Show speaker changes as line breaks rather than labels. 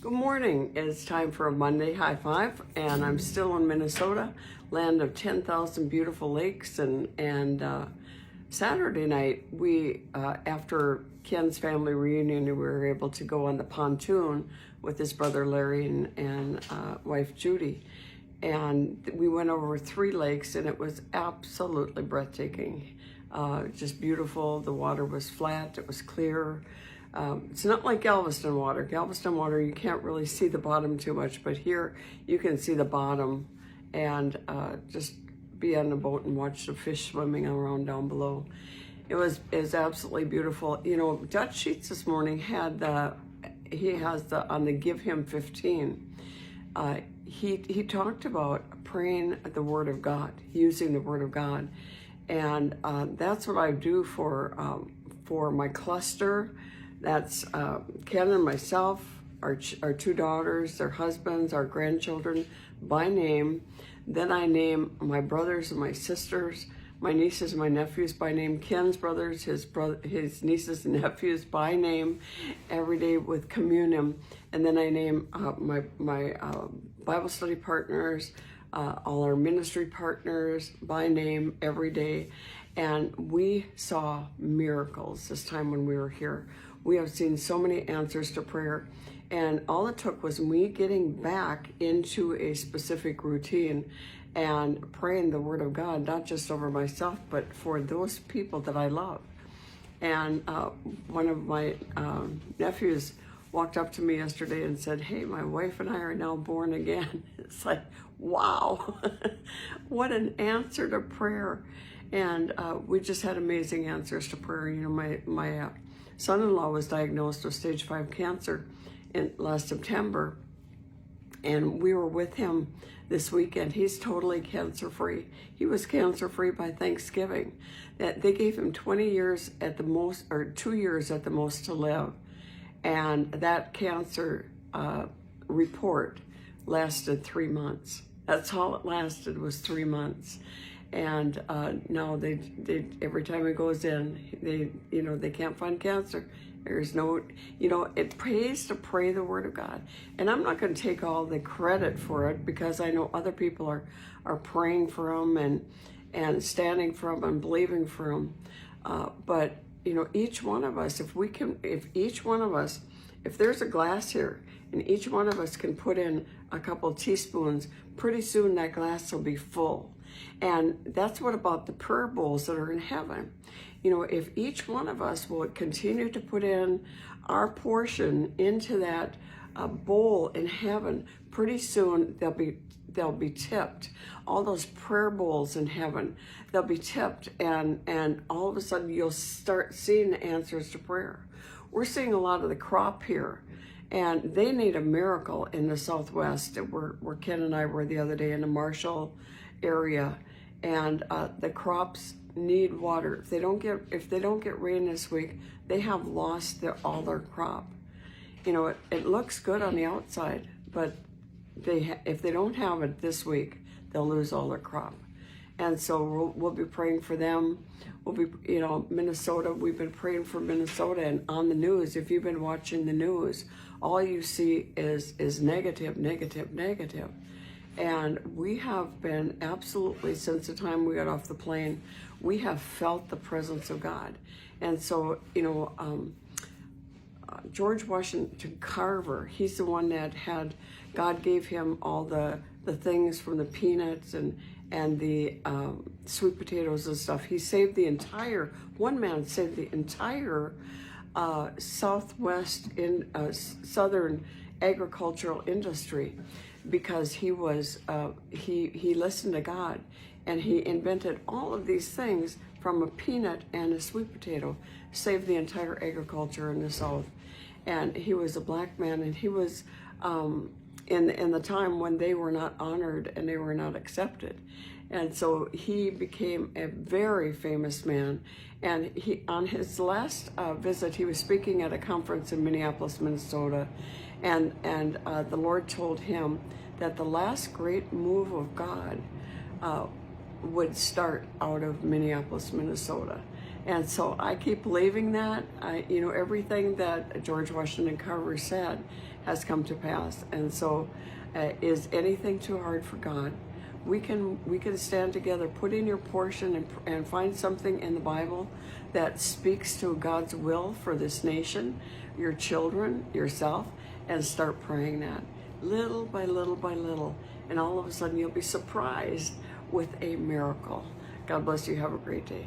Good morning. It's time for a Monday High Five, and I'm still in Minnesota, land of 10,000 beautiful lakes. And Saturday night, after Ken's family reunion, we were able to go on the pontoon with his brother Larry and wife Judy. And we went over 3 lakes, and it was absolutely breathtaking. Just beautiful. The water was flat. It was clear. It's not like Galveston water. Galveston water, you can't really see the bottom too much, but here you can see the bottom and just be on the boat and watch the fish swimming around down below. It was absolutely beautiful. You know, Dutch Sheets this morning had on the Give Him 15. He talked about praying the Word of God, using the Word of God, and that's what I do for my cluster. That's Ken and myself, our 2 daughters, their husbands, our grandchildren by name. Then I name my brothers and my sisters, my nieces and my nephews by name, Ken's brothers, his nieces and nephews by name, every day with communion. And then I name my Bible study partners, all our ministry partners by name every day. And we saw miracles this time when we were here. We have seen so many answers to prayer, and all it took was me getting back into a specific routine and praying the Word of God, not just over myself, but for those people that I love. And one of my nephews walked up to me yesterday and said, "Hey, my wife and I are now born again." It's like, wow, what an answer to prayer. And we just had amazing answers to prayer. You know, my son-in-law was diagnosed with stage 5 cancer last September, and we were with him this weekend. He's totally cancer-free. He was cancer-free by Thanksgiving. That they gave him 20 years at the most, or 2 years at the most to live, and that cancer report lasted 3 months. That's all it lasted, was 3 months. And now they every time he goes in, they can't find cancer. There's no, it pays to pray the Word of God. And I'm not going to take all the credit for it, because I know other people are praying for him and standing for him and believing for him. But each one of us, if there's a glass here and each one of us can put in a couple teaspoons, pretty soon that glass will be full. And that's what about the prayer bowls that are in heaven. If each one of us will continue to put in our portion into that bowl in heaven, pretty soon they'll be tipped. All those prayer bowls in heaven, they'll be tipped, and all of a sudden you'll start seeing the answers to prayer. We're seeing a lot of the crop here, and they need a miracle in the Southwest, where Ken and I were the other day in the Marshall area, and the crops need water. If they don't get rain this week, they have lost all their crop. It looks good on the outside, but if they don't have it this week, they'll lose all their crop. And so we'll be praying for them. We'll be, Minnesota, we've been praying for Minnesota, and on the news, if you've been watching the news, all you see is negative, negative, negative. And we have been absolutely, since the time we got off the plane, we have felt the presence of God. And so, George Washington Carver, he's the one that God gave him all the things from the peanuts and the sweet potatoes and stuff. One man saved the entire Southwest Southern agricultural industry, because he listened to God, and he invented all of these things from a peanut and a sweet potato, saved the entire agriculture in the South. And he was a black man, and he was in the time when they were not honored and they were not accepted. And so he became a very famous man. And on his last visit, he was speaking at a conference in Minneapolis, Minnesota, and the Lord told him that the last great move of God would start out of Minneapolis, Minnesota. And so I keep believing that. Everything that George Washington Carver said has come to pass. And so is anything too hard for God? We can stand together, put in your portion, and find something in the Bible that speaks to God's will for this nation, your children, yourself, and start praying that little by little by little. And all of a sudden you'll be surprised with a miracle. God bless you. Have a great day.